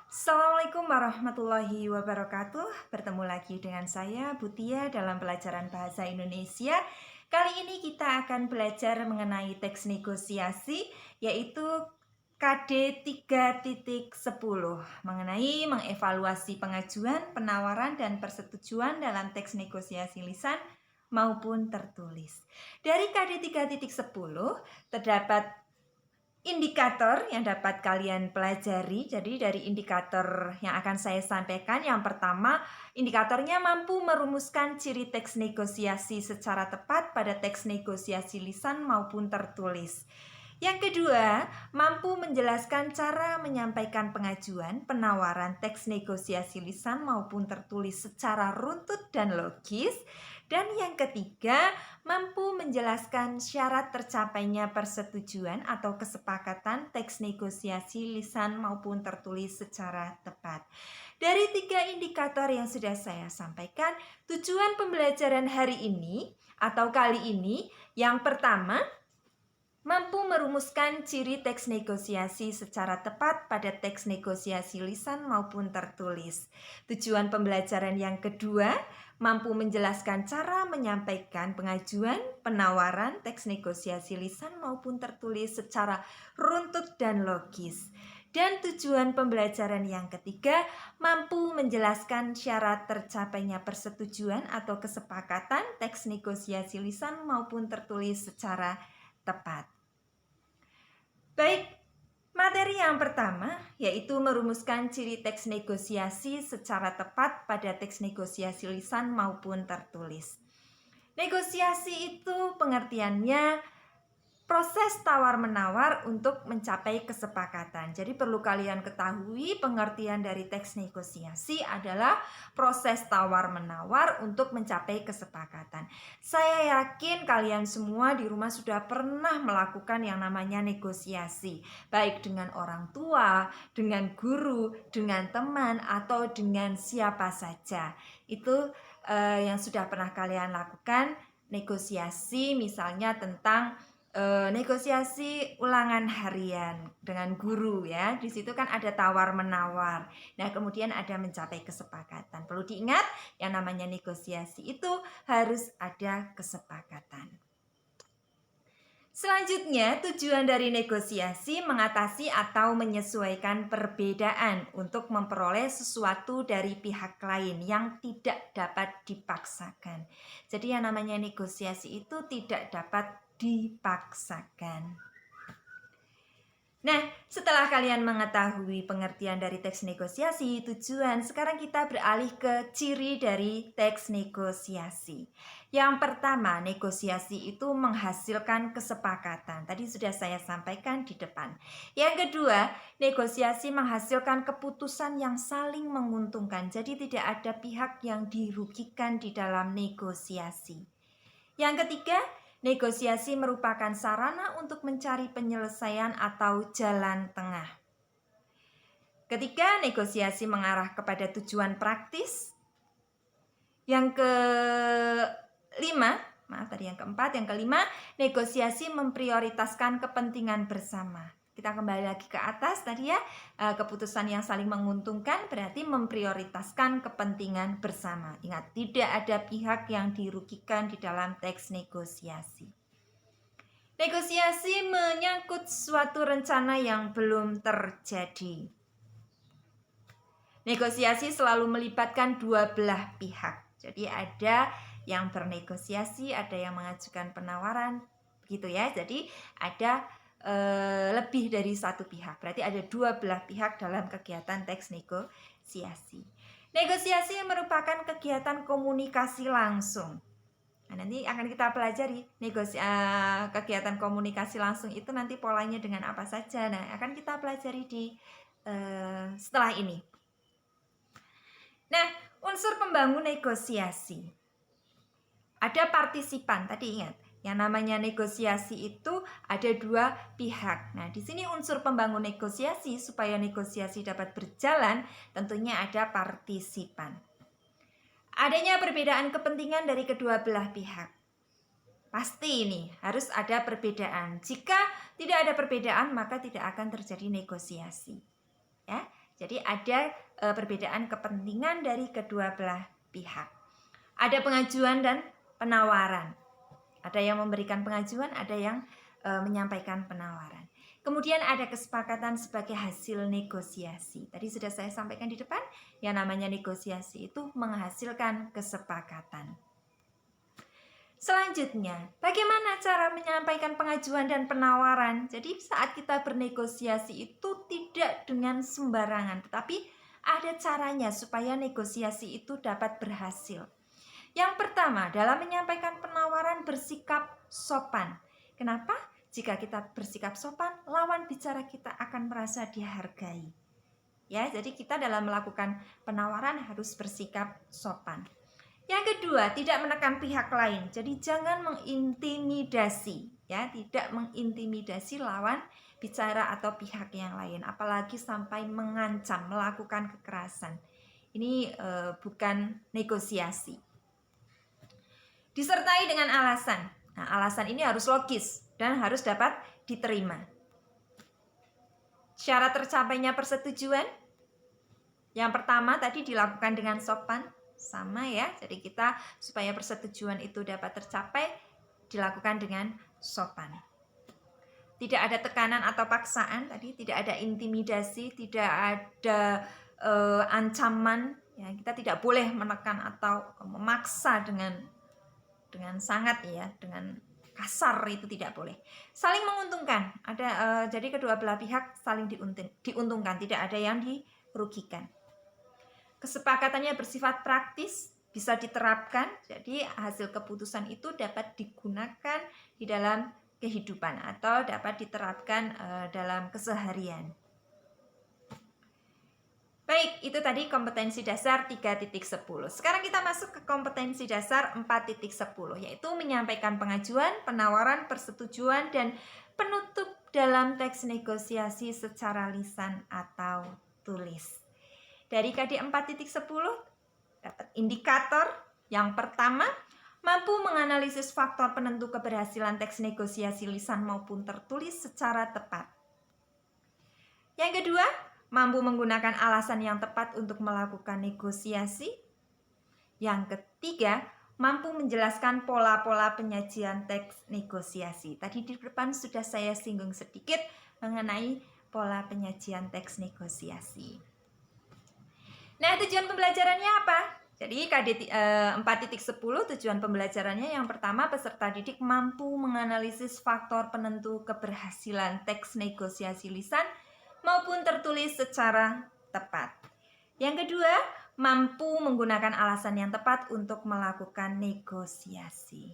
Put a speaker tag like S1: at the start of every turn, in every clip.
S1: Assalamualaikum warahmatullahi wabarakatuh. Bertemu lagi dengan saya Butia dalam pelajaran bahasa Indonesia. Kali ini kita akan belajar mengenai teks negosiasi, yaitu KD 3.10 mengenai mengevaluasi pengajuan, penawaran, dan persetujuan dalam teks negosiasi lisan maupun tertulis. Dari KD 3.10 terdapat indikator yang dapat kalian pelajari. Jadi dari indikator yang akan saya sampaikan, yang pertama, indikatornya mampu merumuskan ciri teks negosiasi secara tepat pada teks negosiasi lisan maupun tertulis. Yang kedua, mampu menjelaskan cara menyampaikan pengajuan, penawaran teks negosiasi lisan maupun tertulis secara runtut dan logis. Dan yang ketiga, mampu menjelaskan syarat tercapainya persetujuan atau kesepakatan teks negosiasi lisan maupun tertulis secara tepat. Dari 3 indikator yang sudah saya sampaikan, tujuan pembelajaran hari ini atau kali ini, yang pertama, mampu merumuskan ciri teks negosiasi secara tepat pada teks negosiasi lisan maupun tertulis. Tujuan pembelajaran yang kedua, mampu menjelaskan cara menyampaikan pengajuan, penawaran, teks negosiasi lisan maupun tertulis secara runtut dan logis. Dan tujuan pembelajaran yang ketiga, mampu menjelaskan syarat tercapainya persetujuan atau kesepakatan teks negosiasi lisan maupun tertulis secara tepat. Baik, materi yang pertama yaitu merumuskan ciri teks negosiasi secara tepat pada teks negosiasi lisan maupun tertulis. Negosiasi itu pengertiannya proses tawar-menawar untuk mencapai kesepakatan. Jadi perlu kalian ketahui pengertian dari teks negosiasi adalah proses tawar-menawar untuk mencapai kesepakatan. Saya yakin kalian semua di rumah sudah pernah melakukan yang namanya negosiasi, baik dengan orang tua, dengan guru, dengan teman, atau dengan siapa saja. Itu yang sudah pernah kalian lakukan, negosiasi misalnya tentang negosiasi ulangan harian dengan guru ya. Di situ kan ada tawar-menawar. Nah, kemudian ada mencapai kesepakatan. Perlu diingat, yang namanya negosiasi itu harus ada kesepakatan. Selanjutnya, tujuan dari negosiasi mengatasi atau menyesuaikan perbedaan untuk memperoleh sesuatu dari pihak lain yang tidak dapat dipaksakan. Jadi yang namanya negosiasi itu tidak dapat dipaksakan. Nah, setelah kalian mengetahui pengertian dari teks negosiasi, tujuan, sekarang kita beralih ke ciri dari teks negosiasi. Yang pertama, negosiasi itu menghasilkan kesepakatan. Tadi sudah saya sampaikan di depan. Yang kedua, negosiasi menghasilkan keputusan yang saling menguntungkan. Jadi tidak ada pihak yang dirugikan di dalam negosiasi. Yang ketiga, negosiasi merupakan sarana untuk mencari penyelesaian atau jalan tengah. Ketiga, negosiasi mengarah kepada tujuan praktis. Yang kelima, negosiasi memprioritaskan kepentingan bersama. Kita kembali lagi ke atas tadi ya, keputusan yang saling menguntungkan berarti memprioritaskan kepentingan bersama. Ingat, tidak ada pihak yang dirugikan di dalam teks negosiasi. Negosiasi menyangkut suatu rencana yang belum terjadi. Negosiasi selalu melibatkan dua belah pihak. Jadi ada yang bernegosiasi, ada yang mengajukan penawaran, begitu ya. Jadi ada lebih dari satu pihak. Berarti ada dua belah pihak dalam kegiatan teks negosiasi. Negosiasi merupakan kegiatan komunikasi langsung. Nah, nanti akan kita pelajari kegiatan komunikasi langsung itu nanti polanya dengan apa saja. Nah, akan kita pelajari di setelah ini. Nah, unsur pembangun negosiasi. Ada partisipan, tadi ingat. Yang namanya negosiasi itu ada dua pihak. Nah, di sini unsur pembangun negosiasi supaya negosiasi dapat berjalan, tentunya ada partisipan. Adanya perbedaan kepentingan dari kedua belah pihak. Pasti ini harus ada perbedaan. Jika tidak ada perbedaan, maka tidak akan terjadi negosiasi. Ya. Jadi ada perbedaan kepentingan dari kedua belah pihak. Ada pengajuan dan penawaran. Ada yang memberikan pengajuan, ada yang menyampaikan penawaran. Kemudian ada kesepakatan sebagai hasil negosiasi. Tadi sudah saya sampaikan di depan, yang namanya negosiasi itu menghasilkan kesepakatan. Selanjutnya, bagaimana cara menyampaikan pengajuan dan penawaran? Jadi saat kita bernegosiasi itu tidak dengan sembarangan, tetapi ada caranya supaya negosiasi itu dapat berhasil. Yang pertama, dalam menyampaikan penawaran bersikap sopan. Kenapa? Jika kita bersikap sopan, lawan bicara kita akan merasa dihargai. Ya, jadi kita dalam melakukan penawaran harus bersikap sopan. Yang kedua, tidak menekan pihak lain. Jadi jangan mengintimidasi, ya, tidak mengintimidasi lawan bicara atau pihak yang lain, apalagi sampai mengancam, melakukan kekerasan. Ini bukan negosiasi. Disertai dengan alasan. Nah, alasan ini harus logis dan harus dapat diterima. Syarat tercapainya persetujuan. Yang pertama tadi dilakukan dengan sopan. Sama ya, jadi kita supaya persetujuan itu dapat tercapai dilakukan dengan sopan. Tidak ada tekanan atau paksaan, tadi tidak ada intimidasi, tidak ada ancaman. Ya, kita tidak boleh menekan atau memaksa dengan sangat ya, dengan kasar, itu tidak boleh. Saling menguntungkan, ada jadi kedua belah pihak saling diuntungkan, tidak ada yang dirugikan. Kesepakatannya bersifat praktis, bisa diterapkan, jadi hasil keputusan itu dapat digunakan di dalam kehidupan atau dapat diterapkan dalam keseharian. Baik, itu tadi kompetensi dasar 3.10. Sekarang kita masuk ke kompetensi dasar 4.10, yaitu menyampaikan pengajuan, penawaran, persetujuan, dan penutup dalam teks negosiasi secara lisan atau tulis. Dari KD 4.10 dapat indikator. Yang pertama, mampu menganalisis faktor penentu keberhasilan teks negosiasi lisan maupun tertulis secara tepat. Yang kedua, mampu menggunakan alasan yang tepat untuk melakukan negosiasi. Yang ketiga, mampu menjelaskan pola-pola penyajian teks negosiasi. Tadi di depan sudah saya singgung sedikit mengenai pola penyajian teks negosiasi. Nah, tujuan pembelajarannya apa? Jadi KD 4.10 tujuan pembelajarannya yang pertama, peserta didik mampu menganalisis faktor penentu keberhasilan teks negosiasi lisan maupun tertulis secara tepat. Yang kedua, mampu menggunakan alasan yang tepat untuk melakukan negosiasi.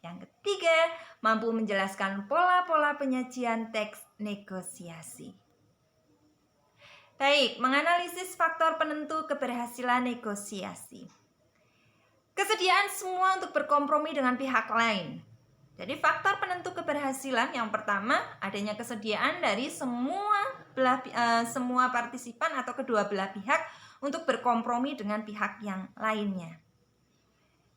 S1: Yang ketiga, mampu menjelaskan pola-pola penyajian teks negosiasi. Baik, menganalisis faktor penentu keberhasilan negosiasi. Kesediaan semua untuk berkompromi dengan pihak lain. Jadi faktor penentu keberhasilan yang pertama, adanya kesediaan dari semua partisipan atau kedua belah pihak untuk berkompromi dengan pihak yang lainnya.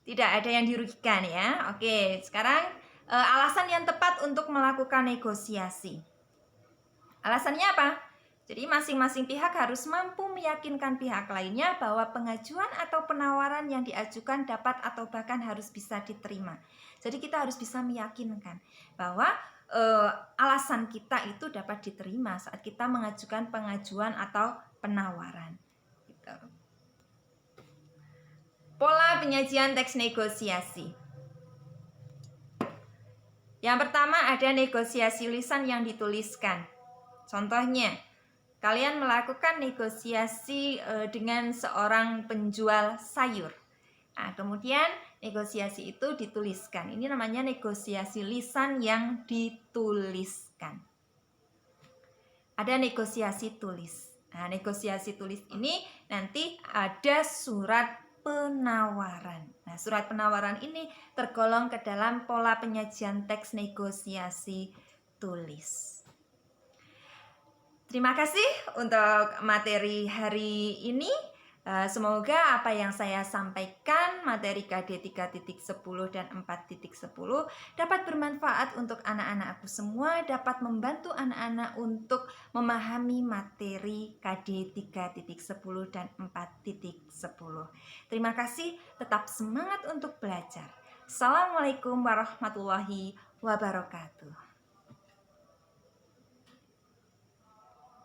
S1: Tidak ada yang dirugikan ya. Oke, sekarang alasan yang tepat untuk melakukan negosiasi. Alasannya apa? Jadi masing-masing pihak harus mampu meyakinkan pihak lainnya bahwa pengajuan atau penawaran yang diajukan dapat atau bahkan harus bisa diterima. Jadi kita harus bisa meyakinkan bahwa alasan kita itu dapat diterima saat kita mengajukan pengajuan atau penawaran. Gitu. Pola penyajian teks negosiasi. Yang pertama ada negosiasi lisan yang dituliskan. Contohnya, kalian melakukan negosiasi dengan seorang penjual sayur. Nah, kemudian negosiasi itu dituliskan. Ini namanya negosiasi lisan yang dituliskan. Ada negosiasi tulis. Nah, negosiasi tulis ini nanti ada surat penawaran. Nah, surat penawaran ini tergolong ke dalam pola penyajian teks negosiasi tulis. Terima kasih untuk materi hari ini. Semoga apa yang saya sampaikan materi KD 3.10 dan 4.10 dapat bermanfaat untuk anak-anakku semua, dapat membantu anak-anak untuk memahami materi KD 3.10 dan 4.10. Terima kasih, tetap semangat untuk belajar. Assalamualaikum warahmatullahi wabarakatuh.